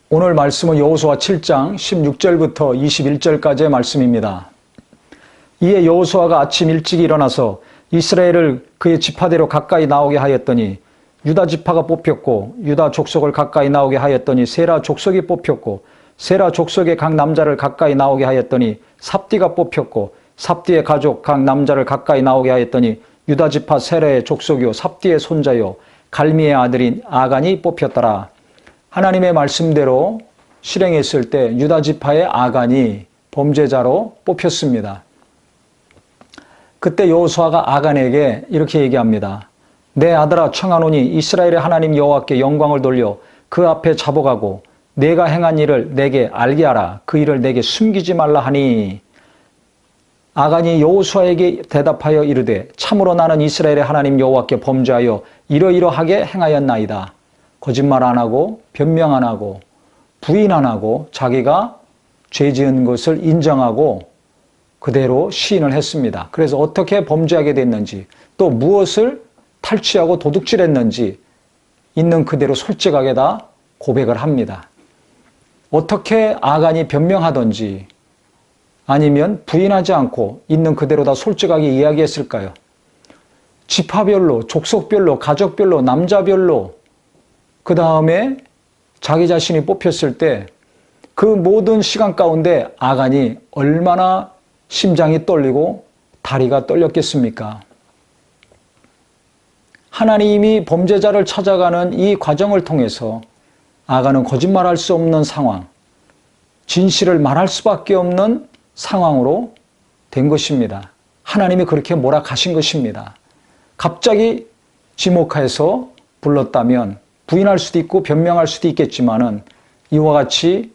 오늘 말씀은 여호수아 7장 16절부터 21절까지의 말씀입니다. 이에 여호수아가 아침 일찍 일어나서 이스라엘을 그의 지파대로 가까이 나오게 하였더니 유다 지파가 뽑혔고 유다 족속을 가까이 나오게 하였더니 세라 족속이 뽑혔고 세라 족속의 각 남자를 가까이 나오게 하였더니 삽디가 뽑혔고 삽디의 가족 각 남자를 가까이 나오게 하였더니 유다 지파 세라의 족속이요 삽디의 손자요 갈미의 아들인 아간이 뽑혔더라. 하나님의 말씀대로 실행했을 때 유다 지파의 아간이 범죄자로 뽑혔습니다. 그때 여호수아가 아간에게 이렇게 얘기합니다. 내 아들아 청하노니 이스라엘의 하나님 여호와께 영광을 돌려 그 앞에 자복하고 내가 행한 일을 내게 알게 하라. 그 일을 내게 숨기지 말라 하니 아간이 여호수아에게 대답하여 이르되 참으로 나는 이스라엘의 하나님 여호와께 범죄하여 이러이러하게 행하였나이다. 거짓말 안 하고 변명 안 하고 부인 안 하고 자기가 죄 지은 것을 인정하고 그대로 시인을 했습니다. 그래서 어떻게 범죄하게 됐는지 또 무엇을 탈취하고 도둑질했는지 있는 그대로 솔직하게 다 고백을 합니다. 어떻게 아간이 변명하든지 아니면 부인하지 않고 있는 그대로 다 솔직하게 이야기했을까요? 지파별로, 족속별로, 가족별로, 남자별로 그 다음에 자기 자신이 뽑혔을 때 그 모든 시간 가운데 아간이 얼마나 심장이 떨리고 다리가 떨렸겠습니까? 하나님이 범죄자를 찾아가는 이 과정을 통해서 아간은 거짓말할 수 없는 상황, 진실을 말할 수밖에 없는 상황으로 된 것입니다. 하나님이 그렇게 몰아가신 것입니다. 갑자기 지목해서 불렀다면 부인할 수도 있고 변명할 수도 있겠지만은 이와 같이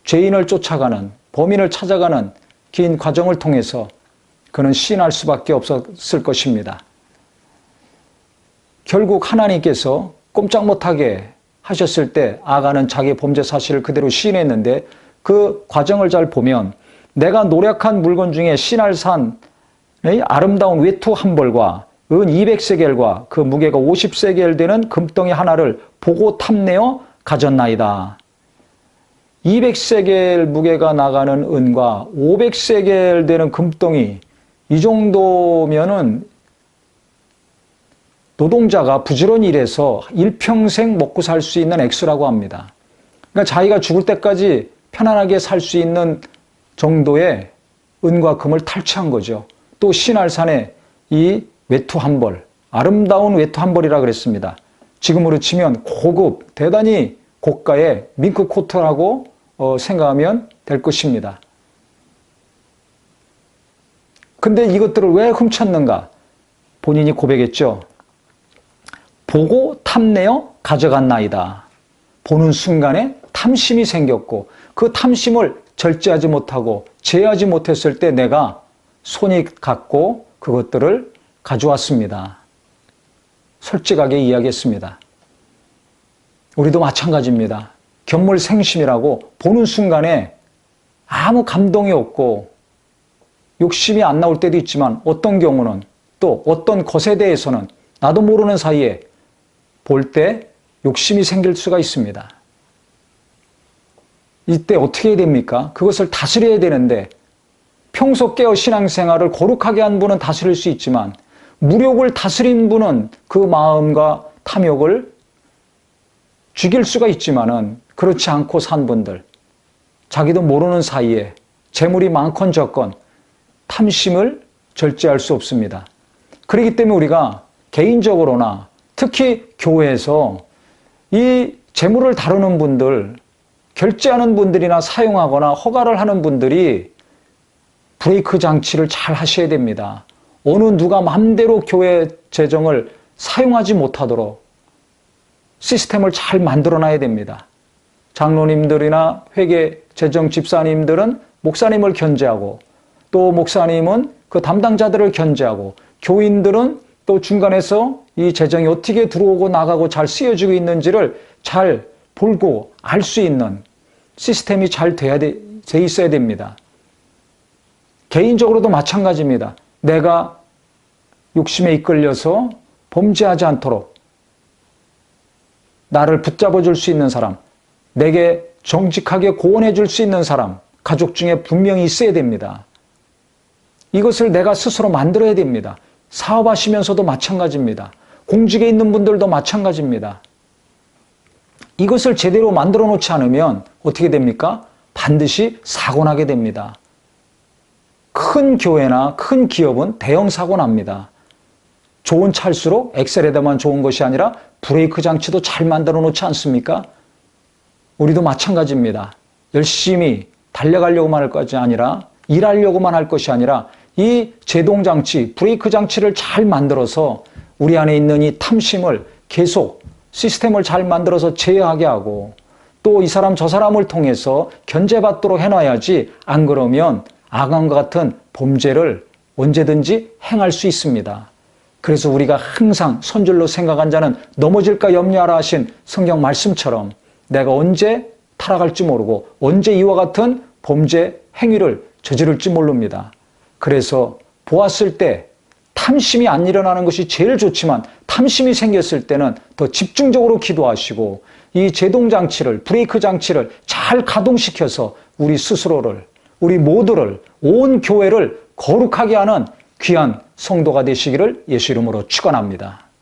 죄인을 쫓아가는, 범인을 찾아가는 긴 과정을 통해서 그는 시인할 수밖에 없었을 것입니다. 결국 하나님께서 꼼짝 못하게 하셨을 때 아간은 자기 범죄 사실을 그대로 시인했는데 그 과정을 잘 보면 내가 노력한 물건 중에 신할산의 아름다운 외투 한 벌과 은 200세겔과 그 무게가 50세겔 되는 금덩이 하나를 보고 탐내어 가졌나이다. 200세겔 무게가 나가는 은과 500세겔 되는 금덩이, 이 정도면은 노동자가 부지런히 일해서 일평생 먹고 살 수 있는 액수라고 합니다. 그러니까 자기가 죽을 때까지 편안하게 살 수 있는 정도의 은과 금을 탈취한 거죠. 또 신할산에 이 외투 한 벌, 아름다운 외투 한 벌이라 그랬습니다. 지금으로 치면 고급, 대단히 고가의 밍크 코트라고 생각하면 될 것입니다. 근데 이것들을 왜 훔쳤는가? 본인이 고백했죠. 보고 탐내어 가져갔나이다. 보는 순간에 탐심이 생겼고 그 탐심을 절제하지 못하고 제어하지 못했을 때 내가 손이 갔고 그것들을 가져왔습니다. 솔직하게 이야기했습니다. 우리도 마찬가지입니다. 견물생심이라고 보는 순간에 아무 감동이 없고 욕심이 안 나올 때도 있지만 어떤 경우는 또 어떤 것에 대해서는 나도 모르는 사이에 볼 때 욕심이 생길 수가 있습니다. 이때 어떻게 해야 됩니까? 그것을 다스려야 되는데 평소 깨어 신앙생활을 거룩하게 한 분은 다스릴 수 있지만 무력을 다스린 분은 그 마음과 탐욕을 죽일 수가 있지만은 그렇지 않고 산 분들, 자기도 모르는 사이에 재물이 많건 적건 탐심을 절제할 수 없습니다. 그렇기 때문에 우리가 개인적으로나 특히 교회에서 이 재물을 다루는 분들, 결제하는 분들이나 사용하거나 허가를 하는 분들이 브레이크 장치를 잘 하셔야 됩니다. 어느 누가 마음대로 교회 재정을 사용하지 못하도록 시스템을 잘 만들어놔야 됩니다. 장로님들이나 회계 재정 집사님들은 목사님을 견제하고 또 목사님은 그 담당자들을 견제하고 교인들은 또 중간에서 이 재정이 어떻게 들어오고 나가고 잘 쓰여지고 있는지를 잘 보고 알 수 있는 시스템이 잘 돼 있어야 됩니다. 개인적으로도 마찬가지입니다. 내가 욕심에 이끌려서 범죄하지 않도록 나를 붙잡아 줄 수 있는 사람, 내게 정직하게 고언해 줄 수 있는 사람, 가족 중에 분명히 있어야 됩니다. 이것을 내가 스스로 만들어야 됩니다. 사업하시면서도 마찬가지입니다. 공직에 있는 분들도 마찬가지입니다. 이것을 제대로 만들어 놓지 않으면 어떻게 됩니까? 반드시 사고 나게 됩니다. 큰 교회나 큰 기업은 대형 사고 납니다. 좋은 차일수록 엑셀에다만 좋은 것이 아니라 브레이크 장치도 잘 만들어 놓지 않습니까? 우리도 마찬가지입니다. 열심히 달려가려고만 할 것이 아니라 일하려고만 할 것이 아니라 이 제동장치, 브레이크 장치를 잘 만들어서 우리 안에 있는 이 탐심을 계속 시스템을 잘 만들어서 제어하게 하고 또 이 사람 저 사람을 통해서 견제받도록 해놔야지 안 그러면 악한과 같은 범죄를 언제든지 행할 수 있습니다. 그래서 우리가 항상 선줄로 생각한 자는 넘어질까 염려하라 하신 성경 말씀처럼 내가 언제 타락할지 모르고 언제 이와 같은 범죄 행위를 저지를지 모릅니다. 그래서 보았을 때 탐심이 안 일어나는 것이 제일 좋지만 탐심이 생겼을 때는 더 집중적으로 기도하시고 이 제동장치를 브레이크 장치를 잘 가동시켜서 우리 스스로를 우리 모두를 온 교회를 거룩하게 하는 귀한 성도가 되시기를 예수 이름으로 축원합니다.